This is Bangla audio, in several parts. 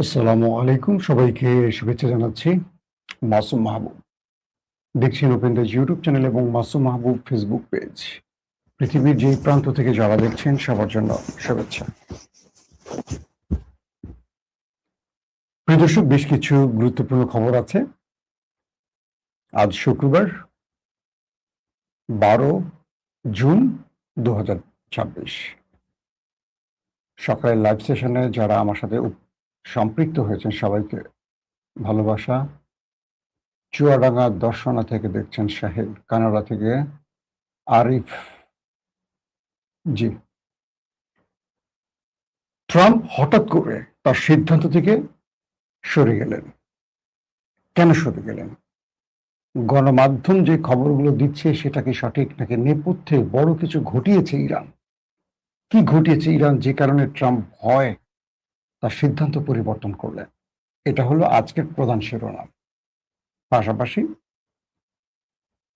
আসসালামু আলাইকুম, সবাইকে শুভেচ্ছা জানাচ্ছি। মাসুম মাহবুব দেখছেন ওপেন দ্য ইউটিউব চ্যানেল এবং মাসুম মাহবুব ফেসবুক পেজ। পৃথিবীর যে প্রান্ত থেকে যারা দেখছেন সবার জন্য শুভেচ্ছা। প্রিয় দর্শক, বেশ কিছু গুরুত্বপূর্ণ খবর আছে। আজ শুক্রবার 12 জুন 2026 সকালের লাইভ সেশনে যারা আমার সাথে সম্পৃক্ত হয়েছেন সবাইকে ভালোবাসা। চুয়াডাঙ্গা দর্শনা থেকে দেখছেন শাহিদ, কানাডা থেকে আরিফ। জি, ট্রাম্প হঠাৎ করে তার সিদ্ধান্ত থেকে সরে গেলেন। কেন সরে গেলেন? গণমাধ্যম যে খবরগুলো দিচ্ছে সেটা কি সঠিক, নাকি নেপথ্যে বড় কিছু ঘটিয়েছে ইরান? কি ঘটিয়েছে ইরান যে কারণে ট্রাম্প ভয় তার সিদ্ধান্ত পরিবর্তন করলেন? এটা হলো আজকের প্রধান শিরোনাম। পাশাপাশি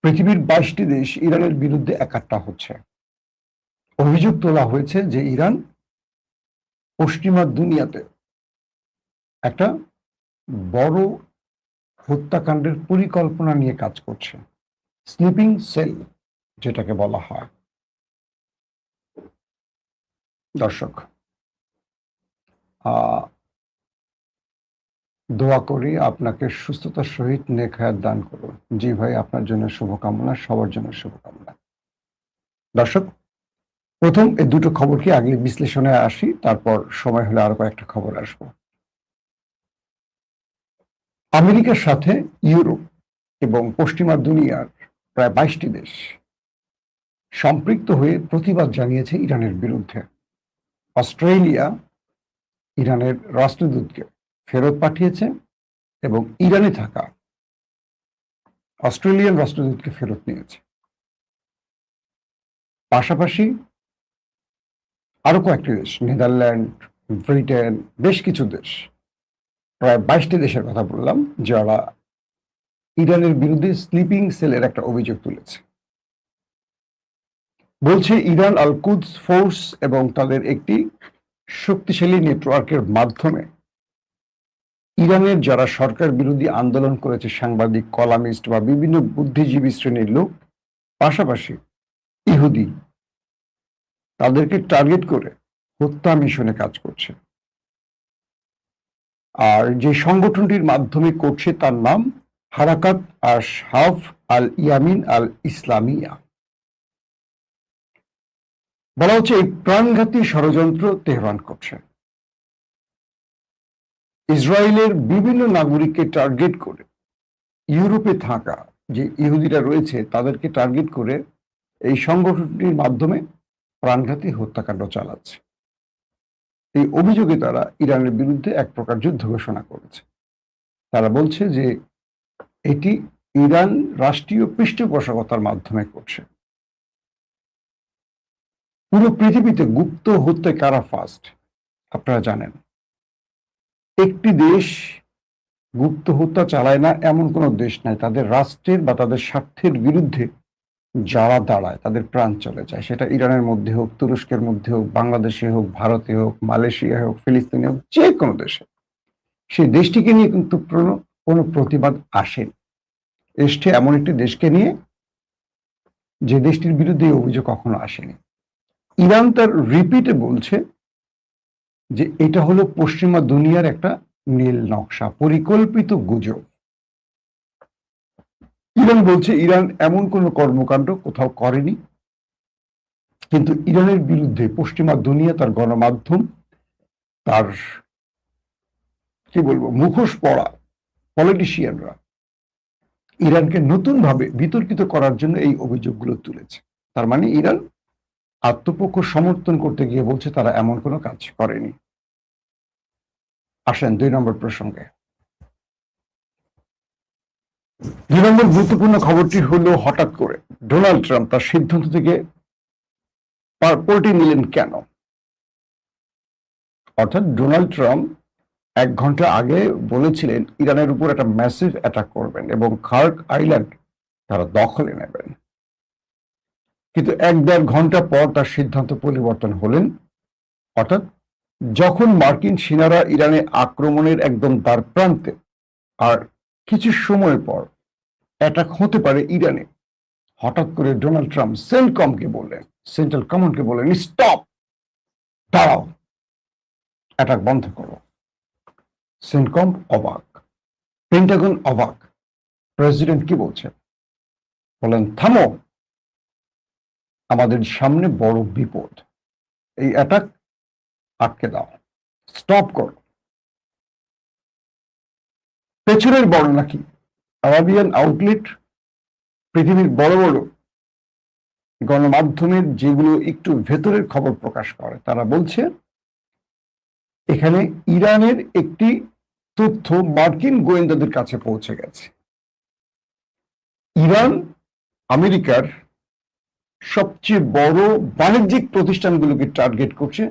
পৃথিবীর 22টি দেশ ইরানের বিরুদ্ধে একাট্টা হচ্ছে। অভিযোগ তোলা হয়েছে যে ইরান পশ্চিমা দুনিয়াতে একটা বড় হত্যাকাণ্ডের পরিকল্পনা নিয়ে কাজ করছে। স্লিপিং সেল যেটাকে বলা হয়। দর্শক, দোয়া করি আপনাকে সুস্থতার সহিত নেক হায়াত দান করুন। জি ভাই, আপনার জন্য শুভকামনা, সবার জন্য শুভকামনা। দর্শক, প্রথম এই দুটো খবরকে আগে বিশ্লেষণে আসি, তারপর সময় হলে আরো কয়েকটা খবর আসবো। আমেরিকার সাথে ইউরোপ এবং পশ্চিমা দুনিয়ার প্রায় 22টি দেশ সম্পৃক্ত হয়ে প্রতিবাদ জানিয়েছে ইরানের বিরুদ্ধে। অস্ট্রেলিয়া ইরানের রাষ্ট্রদূতকে ফেরত পাঠিয়েছে এবং ইরানে থাকা অস্ট্রেলিয়ান রাষ্ট্রদূতকে ফেরত নিয়েছে। পাশাপাশি আরো কয়েকটি দেশ, নেদারল্যান্ড, ব্রিটেন, বেশ কিছু দেশ, প্রায় 22টি দেশের কথা বললাম, যারা ইরানের বিরুদ্ধে স্লিপিং সেলের একটা অভিযোগ তুলেছে। বলছে ইরান আল কুদস ফোর্স এবং তাদের একটি শক্তিশালী নেটওয়ার্কের মাধ্যমে ইরানের যারা সরকার বিরোধী আন্দোলন করেছে, সাংবাদিক, কলামিস্ট বা বিভিন্ন বুদ্ধিজীবী শ্রেণীর লোক, পাশাপাশি ইহুদি, তাদেরকে টার্গেট করে হত্যা মিশনে কাজ করছে। আর যে সংগঠনটির মাধ্যমে করছে তার নাম হারাকাত আশহাফ আল ইয়ামিন আল ইসলামিয়া। বলা হচ্ছে এই প্রাণঘাতী ষড়যন্ত্র তেহরান করছে। ইসরায়েলের বিভিন্ন নাগরিককে টার্গেট করে ইউরোপে থাকা যে ইহুদিরা রয়েছে তাদেরকে টার্গেট করে এই সংগঠনটির মাধ্যমে প্রাণঘাতী হত্যাকাণ্ড চালাচ্ছে। এই অভিযোগে তারা ইরানের বিরুদ্ধে এক প্রকার যুদ্ধ ঘোষণা করেছে। তারা বলছে যে এটি ইরান রাষ্ট্রীয় পৃষ্ঠপোষকতার মাধ্যমে করছে। পুরো পৃথিবীতে গুপ্ত হত্যায় কারা ফার্স্ট আপনারা জানেন। একটি দেশ গুপ্ত হত্যা চালায় না এমন কোনো দেশ নাই। তাদের রাষ্ট্রের বা তাদের স্বার্থের বিরুদ্ধে যারা দাঁড়ায় তাদের প্রাণ চলে যায়। সেটা ইরানের মধ্যে হোক, তুরস্কের মধ্যে হোক, বাংলাদেশে হোক, ভারতে হোক, মালয়েশিয়ায় হোক, ফিলিস্তিনে হোক, যে কোনো দেশে সেই দেশটিকে নিয়ে কিন্তু কোনো প্রতিবাদ আসেনি। এসছে এমন একটি দেশকে নিয়ে যে দেশটির বিরুদ্ধে এই অভিযোগ কখনো আসেনি। ইরান তার রিপিটে বলছে যে এটা হলো পশ্চিমা দুনিয়ার একটা নীল নকশা, পরিকল্পিত গুজব। ইরান বলছে ইরান এমন কোনো কর্মকাণ্ড কোথাও করেনি, কিন্তু ইরানের বিরুদ্ধে পশ্চিমা দুনিয়া, তার গণমাধ্যম, তার কি বলবো মুখোশ পড়া পলিটিশিয়ানরা ইরানকে নতুন ভাবে বিতর্কিত করার জন্য এই অভিযোগগুলো তুলেছে। তার মানে ইরান আত্মপক্ষ সমর্থন করতে গিয়ে বলছে তারা এমন কোনো কাজ করেনি। আসেন 2 নম্বর প্রসঙ্গে। 2 নম্বর গুরুত্বপূর্ণ খবরটি হলো হঠাৎ করে ডোনাল্ড ট্রাম্প তার সিদ্ধান্ত থেকে পল্টে নিলেন কেন? অর্থাৎ ডোনাল্ড ট্রাম্প 1 ঘন্টা আগে বলেছিলেন ইরানের উপর একটা ম্যাসিভ অ্যাটাক করবেন এবং খার্ক আইল্যান্ড তারা দখলে নেবেন। কিন্তু 1-1.5 ঘন্টা পর তার সিদ্ধান্ত পরিবর্তন হলেন। অর্থাৎ যখন মার্কিন সেনারা ইরানে আক্রমণের একদম দ্বার প্রান্তে, আর কিছু সময় পর অ্যাটাক হতে পারে ইরানে, হঠাৎ করে ডোনাল্ড ট্রাম্প সেন্টকমকে বললেন, সেন্ট্রাল কমান্ডকে বললেন, স্টপ, দাঁড়াও, অ্যাটাক বন্ধ করো। সেন্টকম অবাক, পেন্টাগন অবাক। প্রেসিডেন্ট কি বলছেন? বলেন, থামো, আমাদের সামনে বড় বিপদ, এই অ্যাটাক আটকে দাও, স্টপ করো। পেছনের বর্ণনা কি? আরাবিয়ান আউটলেট, পৃথিবীর বড় বড় গণমাধ্যমের যেগুলো একটু ভেতরের খবর প্রকাশ করে, তারা বলছে এখানে ইরানের একটি তথ্য মার্কিন গোয়েন্দাদের কাছে পৌঁছে গেছে। ইরান আমেরিকার সবচেয়ে বড় বাণিজ্যিক প্রতিষ্ঠানগুলোকে টার্গেট করছে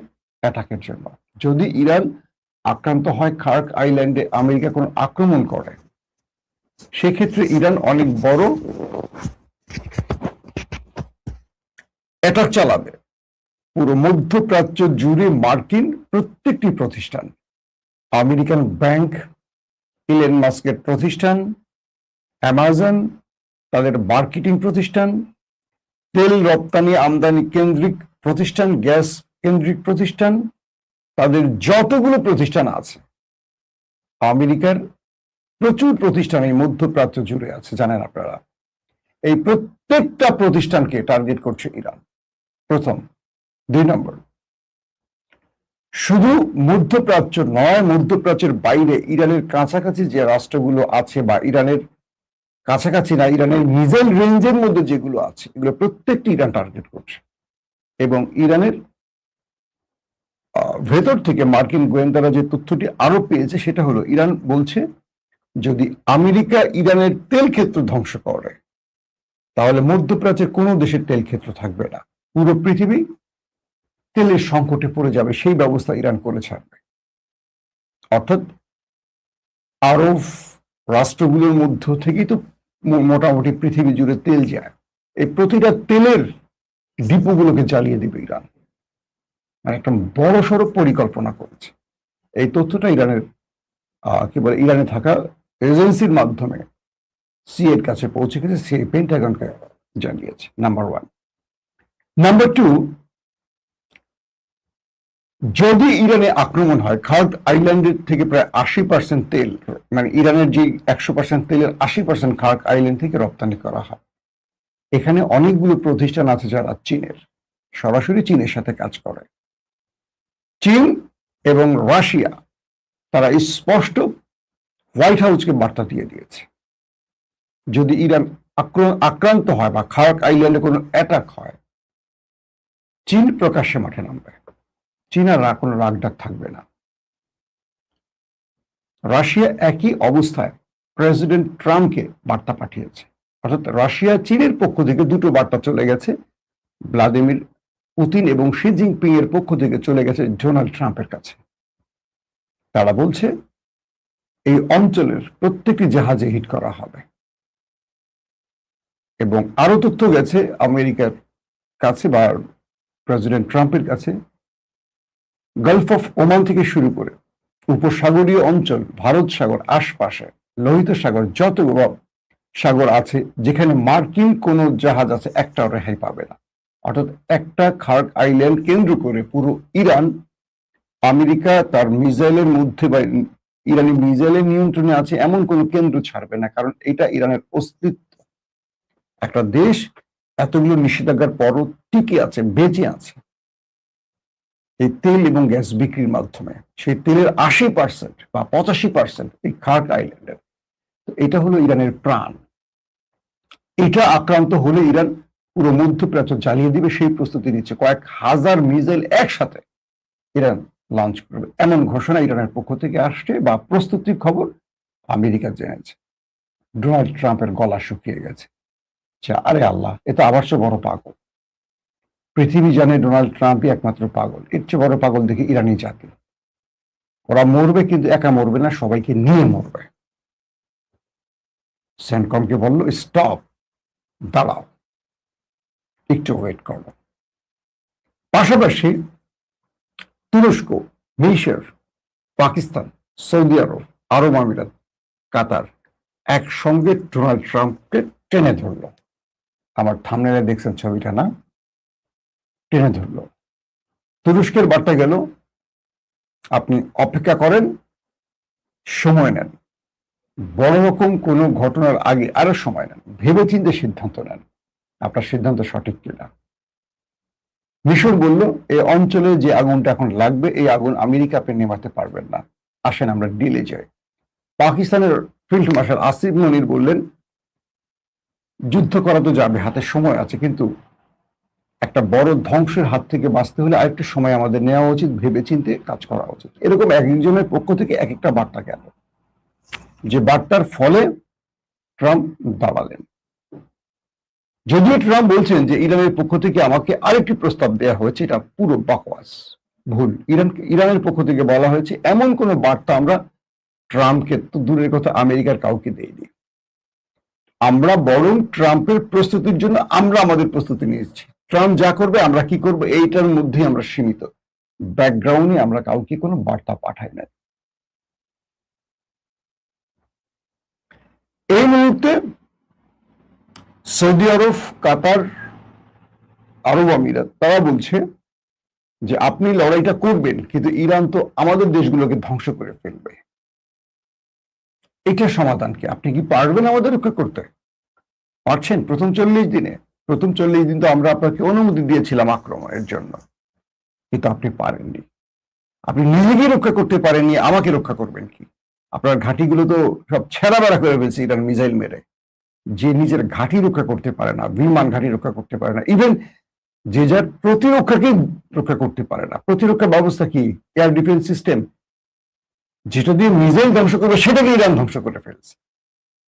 অ্যাটাকের জন্য। যদি ইরান আক্রান্ত হয়, খার্ক আইল্যান্ডে আমেরিকা কোনো আক্রমণ করে, সেক্ষেত্রে ইরান অনেক বড় অ্যাটাক চালাবে পুরো মধ্যপ্রাচ্য জুড়ে। মার্কিন প্রত্যেকটি প্রতিষ্ঠান, আমেরিকান ব্যাংক, ইলন মাস্কের প্রতিষ্ঠান, অ্যামাজন, তাদের মার্কেটিং প্রতিষ্ঠান, তেল রপ্তানি আমদানি কেন্দ্রিক প্রতিষ্ঠান, গ্যাস কেন্দ্রিক প্রতিষ্ঠান, তাদের যতগুলো প্রতিষ্ঠান আছে, আমেরিকার প্রচুর প্রতিষ্ঠান এই মধ্যপ্রাচ্য জুড়ে আছে, জানেন আপনারা। এই প্রত্যেকটা প্রতিষ্ঠানকে টার্গেট করছে ইরান, প্রথম। 2 নম্বর, শুধু মধ্যপ্রাচ্য নয়, মধ্যপ্রাচ্যের বাইরে ইরানের কাছাকাছি যে রাষ্ট্রগুলো আছে, বা ইরানের কাছাকাছি না, ইরানের মিসাইল রেঞ্জের মধ্যে যেগুলো আছে, এগুলো প্রত্যেকটি ইরান টার্গেট করছে। এবং ইরানের ভেতর থেকে মার্কিন গোয়েন্দারা যে তথ্যটি আরো পেয়েছে, সেটা হলো ইরান বলছে যদি আমেরিকা ইরানের তেল ক্ষেত্র ধ্বংস করে, তাহলে মধ্যপ্রাচ্যের কোনো দেশের তেল ক্ষেত্র থাকবে না, পুরো পৃথিবী তেলের সংকটে পড়ে যাবে, সেই ব্যবস্থা ইরান করে ছাড়বে। অর্থাৎ আরব রাষ্ট্রগুলোর মধ্য থেকেই তো মোটামুটি পৃথিবী জুড়ে তেল যায়, এই প্রতিটা তেলের ডিপোগুলোকে জ্বালিয়ে দিবে ইরান। মানে একটা বড় সড়ো পরিকল্পনা করেছে। এই তথ্যটা ইরানের কি বলে, ইরানে থাকা এজেন্সির মাধ্যমে সিএর কাছে পৌঁছে গেছে, সে পেন্টাগনকে জানিয়েছে। নাম্বার 1। নাম্বার 2, যদি ইরানে আক্রমণ হয়, খার্ক আইল্যান্ডের থেকে প্রায় 80% তেল, মানে ইরানের যে 100% তেলের 80% খার্ক আইল্যান্ড থেকে রপ্তানি করা হয়। এখানে অনেকগুলো প্রতিষ্ঠান আছে যারা চীনের, সরাসরি চীনের সাথে কাজ করে। চীন এবং রাশিয়া তারা স্পষ্ট হোয়াইট হাউসকে বার্তা দিয়ে দিয়েছে, যদি ইরান আক্রান্ত হয় বা খার্ক আইল্যান্ডে কোনো অ্যাটাক হয়, চীন প্রকাশ্যে মাঠে নামবে। চীন আর কোনো রাগডাক থাকবে না। রাশিয়া একই অবস্থায় প্রেসিডেন্ট ট্রাম্পকে বার্তা পাঠিয়েছে। অর্থাৎ রাশিয়া চীনের পক্ষ থেকে দুটো বার্তা চলে গেছে, ভ্লাদিমির পুতিন এবং শি জিনপিং এর পক্ষ থেকে চলে গেছে ডোনাল্ড ট্রাম্পের কাছে। তারা বলছে এই অঞ্চলের প্রত্যেকটি জাহাজে হিট করা হবে। এবং আরো তথ্য গেছে আমেরিকার কাছে বা প্রেসিডেন্ট ট্রাম্পের কাছে, গালফ অফ ওমান থেকে শুরু করে উপসাগরীয় অঞ্চল, ভারত সাগর আশপাশে, লোহিত সাগর, যতগুলো সাগর আছে যেখানে মার্কিন কোনো জাহাজ আছে, একটাও রেহাই পাবে না। অর্থাৎ একটা খার্ক আইল্যান্ড কেন্দ্র করে পুরো ইরান, আমেরিকা তার মিসাইলের মধ্যে বা ইরানি মিসাইলের নিয়ন্ত্রণে আছে এমন কোনো কেন্দ্র ছাড়বে না, কারণ এটা ইরানের অস্তিত্ব। একটা দেশ এতগুলো নিষেধাজ্ঞার পরও টিকে আছে, বেঁচে আছে এই তেল এবং গ্যাস বিক্রির মাধ্যমে। সেই তেলের 80% বা 85% এই খার্ক আইল্যান্ডের। এটা হলো ইরানের প্রাণ। এটা আক্রান্ত হলে ইরান পুরো মধ্যপ্রাচ্য জ্বালিয়ে দিবে, সেই প্রস্তুতি নিচ্ছে। কয়েক হাজার মিসাইল একসাথে ইরান লঞ্চ করবে, এমন ঘোষণা ইরানের পক্ষ থেকে আসছে বা প্রস্তুতির খবর আমেরিকা জেনেছে। ডোনাল্ড ট্রাম্পের গলা শুকিয়ে গেছে। আরে আল্লাহ, এ তো আবার চেয়ে বড় পাগল। পৃথিবী জানে ডোনাল্ড ট্রাম্পই একমাত্র পাগল। এর চেয়ে বড় পাগল দেখি ইরানি জাতি। ওরা মরবে, কিন্তু একা মরবে না, সবাইকে নিয়ে মরবে। সেন্টকমকে বলল, স্টপ, দাঁড়াও, একটু ওয়েট করো। পাশাপাশি তুরস্ক মিশর, পাকিস্তান, সৌদি আরব, আরব আমিরাত, কাতার একসঙ্গে ডোনাল্ড ট্রাম্পকে টেনে ধরলো। আমার থাম্বনেলে দেখছেন ছবিটা না? টেনে ধরলো। তুরস্কের বার্তা গেল, আপনি অপেক্ষা করেন, সময় নেন, বড় রকম কোনো ঘটনার আগে আরো সময় নেন, ভেবেচিন্তে সিদ্ধান্ত নেন আপনার সিদ্ধান্ত সঠিক কিনা। মিশর বলল, এই অঞ্চলে যে আগুনটা এখন লাগবে, এই আগুন আমেরিকা আপনি নেভাতে পারবেন না, আসেন আমরা ডিলে যাই। পাকিস্তানের ফিল্ড মার্শাল আসিফ মনির বললেন, যুদ্ধ করা তো যাবে, হাতে সময় আছে, কিন্তু একটা বড় ধ্বংসের হাত থেকে বাঁচতে হলে আরেকটু সময় আমাদের নেওয়া উচিত, ভেবেচিন্তে কাজ করা উচিত। এরকম এক একজনের পক্ষ থেকে এক একটা বার্তা গেল, যে বার্তার ফলে ট্রাম্প দাঁড়ালেন। যদিও ট্রাম্প বলছেন যে ইরানের পক্ষ থেকে আমাকে আরেকটি প্রস্তাব দেওয়া হয়েছে, এটা পুরো বাকওয়াস, ভুল। ইরানের পক্ষ থেকে বলা হয়েছে এমন কোন বার্তা আমরা ট্রাম্পকে তো দূরের কথা আমেরিকার কাউকে দেইনি, আমরা বরং ট্রাম্পের প্রস্তুতির জন্য আমরা আমাদের প্রস্তুতি নিয়েছি। ট্রাম্প যা করবে আমরা কি করবো এইটার মধ্যেই আমরা সীমিত, ব্যাকগ্রাউন্ডে আমরা কাউকে কোনো বার্তা পাঠাই না। এই মুহূর্তে সৌদি আরব, কাতার, আরব আমিরাত তারা বলছে যে আপনি লড়াইটা করবেন, কিন্তু ইরান তো আমাদের দেশগুলোকে ধ্বংস করে ফেলবে। এটার সমাধান কি? আপনি কি পারবেন আমাদের রক্ষা করতে? পারছেন? প্রথম 40 দিনে, প্রথম 40 দিন তো আমরা আপনাকে অনুমতি দিয়েছিলাম আক্রমণের জন্য, কিন্তু আপনি পারেননি। আপনি নিজেকে রক্ষা করতে পারেননি, আমাকে রক্ষা করবেন কি? আপনার ঘাঁটিগুলো তো সব ছেঁড়া বেড়া করে ফেলছে ইরান মিসাইল মেরে। যে নিজের ঘাঁটি রক্ষা করতে পারে না, বিমান ঘাঁটি রক্ষা করতে পারে না, ইভেন যে যার প্রতিরক্ষাকে রক্ষা করতে পারে না। প্রতিরক্ষা ব্যবস্থা কি? এয়ার ডিফেন্স সিস্টেম, যেটা দিয়ে মিসাইল ধ্বংস করবে সেটাকে ইরান ধ্বংস করে ফেলছে।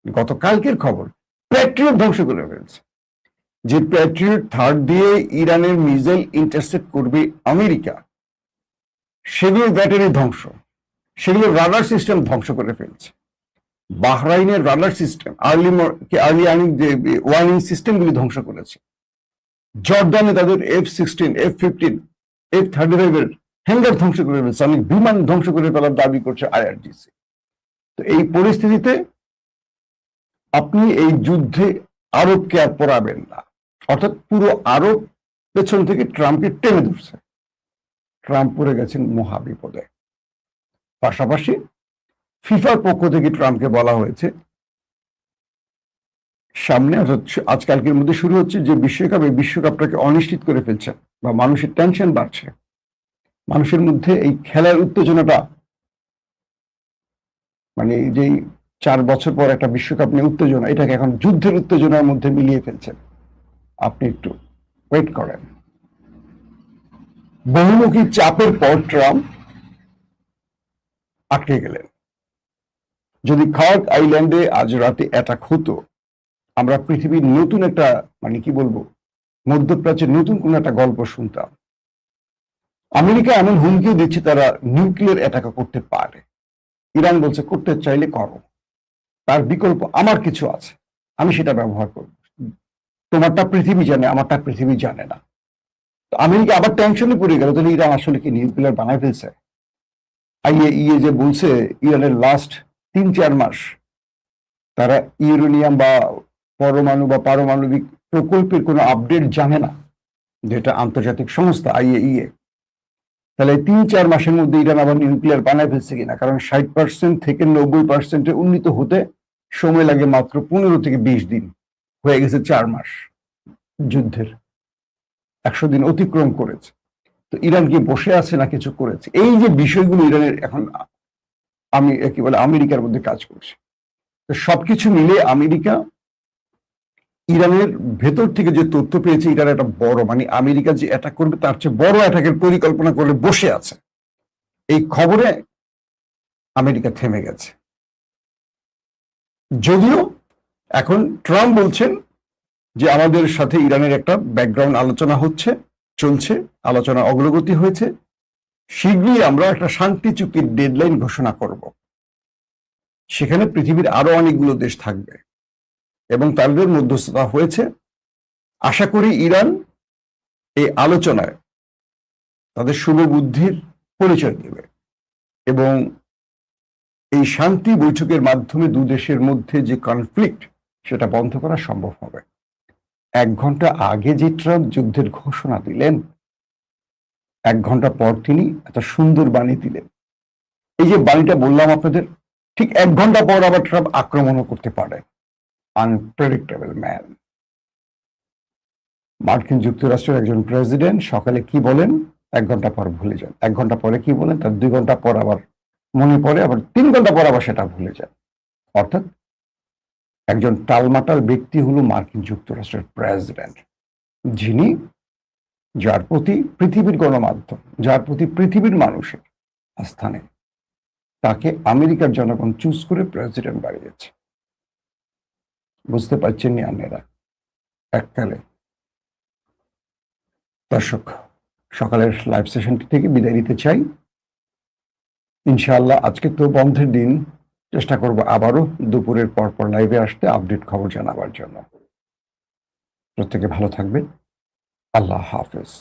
গতকালকের খবর, প্যাট্রিয়ট ধ্বংস করে ফেলছে। যে প্যাট্রিয়ট থার্ড দিয়ে ইরানের মিসাইল ইন্টারসেপ্ট করবে আমেরিকা, সেগুলোর ব্যাটারি ধ্বংস, সেগুলোর রাডার সিস্টেম ধ্বংস করে ফেলছে। বাহরাইনের রাডার সিস্টেম, আর্লি ওয়ার্নিং সিস্টেমগুলি ধ্বংস করেছে। জর্ডানে তাদের F-16, F-15, F-35 এর হ্যাঙ্গার ধ্বংস করে ফেলছে, অনেক বিমান ধ্বংস করে ফেলার দাবি করছে IRGC। তো এই পরিস্থিতিতে আপনি এই যুদ্ধে আরবকে আর পড়াবেন না, অর্থাৎ পুরো আরব পেছন থেকে ট্রাম্পকে টেনে ধরছে। ট্রাম্প পড়ে গেছেন মহাবিপদে। পাশাপাশি ফিফার পক্ষ থেকে ট্রাম্পকে বলা হয়েছে, সামনে আজকালকের মধ্যে শুরু হচ্ছে যে বিশ্বকাপটাকে অনিশ্চিত করে ফেলছেন, বা মানুষের টেনশন বাড়ছে, মানুষের মধ্যে এই খেলার উত্তেজনাটা, মানে এই যে 4 বছর পর একটা বিশ্বকাপ নিয়ে উত্তেজনা, এটাকে এখন যুদ্ধের উত্তেজনার মধ্যে মিলিয়ে ফেলছেন। আপনি একটু ওয়েট করেন। বহুমুখী চাপের পর ট্রাম্প আটকে গেলেন। যদি খার্ক আইল্যান্ডে আজ রাতে অ্যাটাক হতো, আমরা পৃথিবীর নতুন একটা, মানে কি বলবো, মধ্যপ্রাচ্যের নতুন কোন একটা গল্প শুনতাম। আমেরিকা এমন হুমকিও দিচ্ছে তারা নিউক্লিয়ার অ্যাটাক করতে পারে। ইরান বলছে করতে চাইলে করো, তার বিকল্প আমার কিছু আছে, আমি সেটা ব্যবহার করব। তোমারটা পৃথিবী জানে, আমারটা পৃথিবী জানে না। তো আমেরিকা আবার টেনশনে পড়ে গেল, তাহলে ইরান আসলে কি নিউক্লিয়ার বানায় ফেলছে? IAEA যে বলছে ইরানের লাস্ট 3-4 মাস তারা ইউরেনিয়াম বা পরমাণু বা পারমাণবিক প্রকল্পের কোনো আপডেট জানে না, যেটা আন্তর্জাতিক সংস্থা IAEA। তাহলে 3-4 মাসের মধ্যে ইরান আবার নিউক্লিয়ার বানায় ফেলছে কিনা? কারণ 60% থেকে 90% উন্নীত হতে সময় লাগে মাত্র 15 থেকে 20 দিন, হয়ে গেছে 4 মাস যুদ্ধের, 100 দিন অতিক্রম করেছে। তো ইরান কি বসে আছে না কিছু করেছে? এই যে বিষয়গুলো ইরানের এখন কি বলে আমেরিকার মধ্যে কাজ করছে। তো সবকিছু মিলে আমেরিকা ইরানের ভেতর থেকে যে তথ্য পেয়েছে, ইরান একটা বড়, মানে আমেরিকা যে অ্যাটাক করবে তার চেয়ে বড় অ্যাটাকের পরিকল্পনা করে বসে আছে। এই খবরে আমেরিকা থেমে গেছে। যদিও এখন ট্রাম্প বলছেন যে আমাদের সাথে ইরানের একটা ব্যাকগ্রাউন্ড আলোচনা চলছে, আলোচনা অগ্রগতি হয়েছে, শীঘ্রই আমরা একটা শান্তি চুক্তির ডেডলাইন ঘোষণা করব। সেখানে পৃথিবীর আরো অনেকগুলো দেশ থাকবে এবং তাদের মধ্যস্থতা হয়েছে। আশা করি ইরান এই আলোচনায় তাদের শুভ বুদ্ধির পরিচয় দেবে। এবং এই শান্তি বৈঠকের মাধ্যমে দু দেশের মধ্যে যে কনফ্লিক্ট সেটা বন্ধ করা সম্ভব হবে। 1 ঘন্টা আগে যে ট্রাম্প যুদ্ধের ঘোষণা দিলেন, 1 ঘন্টা পর তিনি একটা সুন্দর বাণী দিলেন। এই যে বাণীটা বললাম আপনাদের, ঠিক 1 ঘন্টা পর আবার ট্রাম্প আক্রমণও করতে পারে। Unpredictable man. মার্কিন যুক্তরাষ্ট্রের একজন প্রেসিডেন্ট সকালে কি বলেন 1 ঘন্টা পর ভুলে যান, 1 ঘন্টা পরে কি বলেন তার 2 ঘন্টা পর আবার মনে পড়ে, আবার 3 ঘন্টা পর আবার সেটা ভুলে যান। অর্থাৎ একজন টালমাটাল ব্যক্তি হলো মার্কিন যুক্তরাষ্ট্রের প্রেসিডেন্ট, যিনি যার প্রতি পৃথিবীর গণমাধ্যম, যার প্রতি পৃথিবীর মানুষের আস্থা নেই, তাকে আমেরিকার জনগণ চুজ করে প্রেসিডেন্ট বানিয়েছে। বুঝতে পারছেন নি আপনারা? এককালে দর্শক, সকালের লাইভ সেশনটি থেকে বিদায় নিতে চাই। ইনশাআল্লাহ আজকে তো বন্ধের দিন, চেষ্টা করব আবারও দুপুরের পর লাইভে আসতে, আপডেট খবর জানাবার জন্য। প্রত্যেকে ভালো থাকবেন। আল্লাহ হাফেজ।